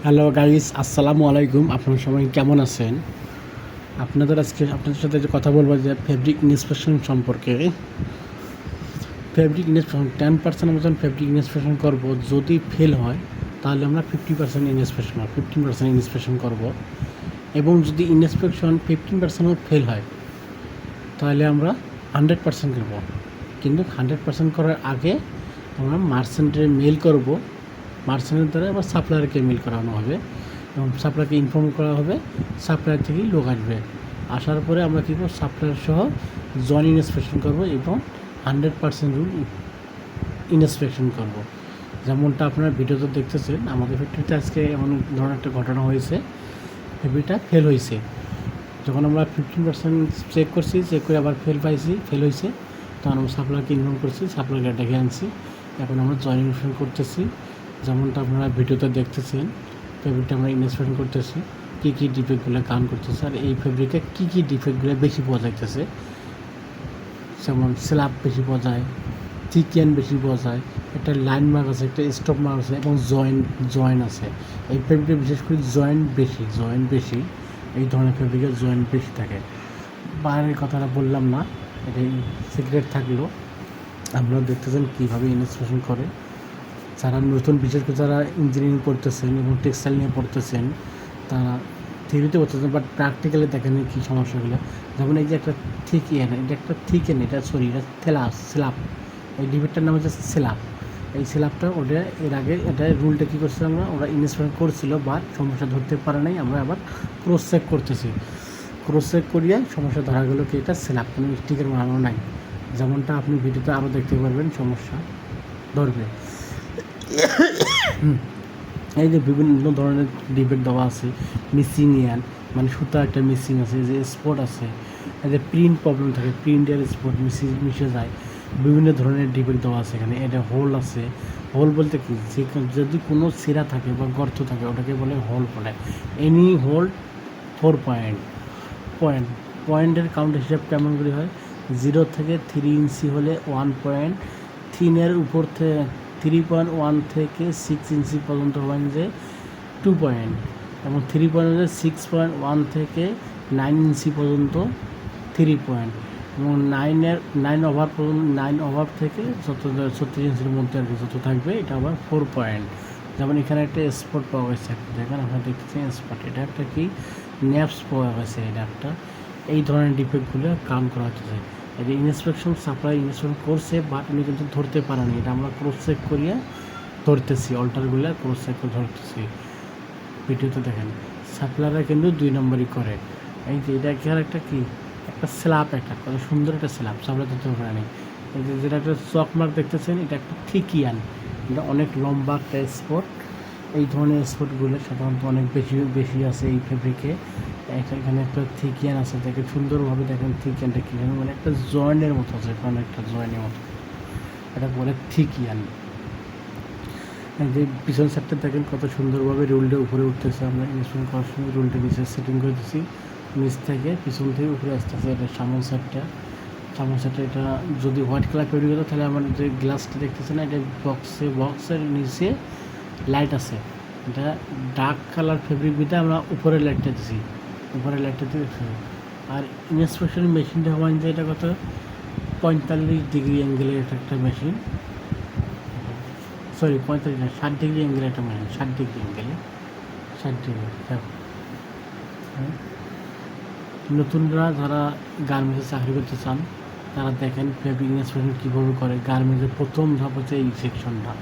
Hello guys, আসসালামু আলাইকুম। আপনারা সবাই কেমন আছেন? আজকে আপনাদের সাথে যে কথা বলবো যে ফেব্রিক ইন্সপেকশন সম্পর্কে। ফেব্রিক ইন্সপেকশন 10% মতন ফেব্রিক ইন্সপেকশন করব। যদি ফেল হয় তাহলে আমরা 50% ইন্সপেকশন 15% ইন্সপেকশন করব। এবং যদি ইন্সপেকশন 15%ও ফেল হয় তাহলে আমরা 100% করব। কিন্তু 100% করার আগে আমরা মার্চেন্টের মেল করব। মার্চেন্টের দ্বারা আবার সাপ্লায়ারকে মেল করানো হবে এবং সাপ্লায়ারকে ইনফর্ম করা হবে। সাপ্লায়ার থেকেই লোক আসবে। আসার পরে আমরা কী করব, সাপ্লায়ার সহ জয়েন ইন্সপেকশন করব এবং 100% রুল ইন্সপেকশন করব। যেমনটা আপনারা ভিডিওতে দেখতেছেন, আমাদের ফ্যাক্টরিতে আজকে এমন ধরনের একটা ঘটনা হয়েছে। ফেব্রিকটা ফেল হয়েছে। যখন আমরা 15% চেক করছি, চেক করে আবার ফেল হয়েছে, তখন আমরা সাপ্লায়ারকে ইনফর্ম করছি, সাপ্লায়ারকে ডেকে আনছি। এখন আমরা জয়েন ইনস্পেকশন করতেছি। যেমনটা আপনারা ভিডিওতে দেখতেছেন, ফেব্রিকটা আমরা ইন্সপেকশন করতেছি, কী কী ডিফেক্টগুলো কাউন্ট করতেছে আর এই ফেব্রিকে কী কী ডিফেক্টগুলো বেশি পাওয়া যাইতেছে। যেমন স্ল্যাব বেশি পাওয়া যায়, চিকেন বেশি পাওয়া যায়, একটা লাইন মার্ক আছে, একটা স্টপ মার্ক আছে এবং জয়েন্ট আছে। এই ফেব্রিকে বিশেষ করে জয়েন্ট বেশি এই ধরনের ফেব্রিকের জয়েন্ট বেশি থাকে। বাইরের কথাটা বললাম না, এটাই সিক্রেট থাকলো। আপনারা দেখতেছেন কীভাবে ইনস্পেকশন করে। যারা নতুন, বিশেষ করে যারা ইঞ্জিনিয়ারিং পড়তেছেন এবং টেক্সটাইল নিয়ে পড়তেছেন, তারা থিওরিতে পড়তেছেন, বাট প্র্যাকটিক্যালি দেখেন কী সমস্যাগুলো। যেমন এই যে একটা এটা স্ল্যাব। এই ডিবেটটার নাম হচ্ছে স্ল্যাব। এই স্ল্যাবটা এর আগে রুলটা কী করছে, ওরা ইনস্পেকশন করছিল, বাট সমস্যা ধরতে পারে নাই। আমরা আবার ক্রস চেক করতেছি। ক্রস চেক করিয়ে সমস্যা ধরা গেলো কি এটা স্ল্যাব, কোনো স্টিকের মানানো নাই। যেমনটা আপনি ভিডিওতে আরও দেখতে পারবেন, সমস্যা ধরবে। এই যে বিভিন্ন ধরনের ডিবেট দেওয়া আছে, মিসিনিয়ান মানে সুতা একটা মিসিং আছে, যে স্পট আছে, এই যে প্রিন্ট প্রবলেম থাকে, প্রিন্টের স্পট মিশে যায়, বিভিন্ন ধরনের ডিবেট দেওয়া আছে এখানে। এটা হোল আছে। হোল বলতে কি, যে যদি কোনো ছিঁড়া থাকে বা গর্ত থাকে ওটাকে বলে হোল বলে। এনি হোল 4 পয়েন্টের কাউন্ট হিসাব কেমন করে হয়, 0 থেকে 3 ইঞ্চি হলে 1 পয়েন্ট, 3 উপর থেকে 3.1 থেকে 6 ইঞ্চি পর্যন্ত হবেন যে 2 পয়েন্ট, এবং 3.6.1 থেকে 9 ইঞ্চি পর্যন্ত 3 পয়েন্ট, এবং 9 ওভার থেকে 36 ইঞ্চির মধ্যে আর কি যত থাকবে এটা আবার 4 পয়েন্ট। যেমন এখানে একটা স্পট পাওয়া গেছে, দেখেন আপনারা দেখতেছেন স্পট, এটা একটা কি ন্যাপস পাওয়া গেছে, এটা একটা। এই ধরনের ডিফেক্টগুলো কাউন্ট করা হচ্ছে। এই যে সাপ্লাই ইনস্পেকশন করছে, বাট উনি কিন্তু ধরতে পারেনি। এটা আমরা ক্রস চেক করিয়া ধরতেছি, অল্টারগুলো ক্রস চেক করে ধরতেছি। ভিডিওতে দেখেন সাপ্লাইরা কিন্তু 2 নম্বরই করে। এই যে এটা কি আর একটা স্ল্যাব, একটা কত সুন্দর একটা স্ল্যাব, সাপ্লাই ধরতে পারেনি। এই যে যেটা একটা চক মার্ক দেখতেছেন, এটা একটা থিকিয়ান, এটা অনেক লম্বা একটা স্পট। এই ধরনের স্পটগুলো সাধারণত অনেক বেশি আছে এই ফেব্রিকে। এখানে একটা থিকিয়ান আছে, দেখে সুন্দরভাবে দেখেন থিকিয়ানটা কী মানে একটা জয়েন্টের মতো আছে, কারণ একটা জয়েন্টের মতো, এটা বলে থিকিয়ান। যে পিছন সাইডটা দেখেন কত সুন্দরভাবে রুলটা উপরে উঠতেছে। আমরা ইনস্টল করার সময় রুলটা নিচে সেটিং করে দিচ্ছি, নিচ থেকে পিছন থেকে উপরে আসতেছে। এটা সামন সাইডটা এটা যদি হোয়াইট কালার তৈরি করতো তাহলে আমার যে গ্লাসটা দেখতেছে না, এটা বক্সের নিচে লাইট আছে। এটা ডার্ক কালার ফেব্রিক দিতে আমরা উপরের লাইটটা দিছি, দেখছি। আর ইনস্পেকশন মেশিনটা হওয়ার যে এটা কত 45 ডিগ্রি অ্যাঙ্গেলের একটা মেশিন, 45 না 60 ডিগ্রি অ্যাঙ্গেলের একটা মেশিন, 60 ডিগ্রি অ্যাঙ্গেলে, 60 ডিগ্রি। নতুনরা যারা গার্মেন্টসে চাকরি করতে চান তারা দেখেন ফেব্রিক ইন্সপেকশন কীভাবে করে। গার্মেন্টসের প্রথম ধাপ হচ্ছে এই সেকশনটা,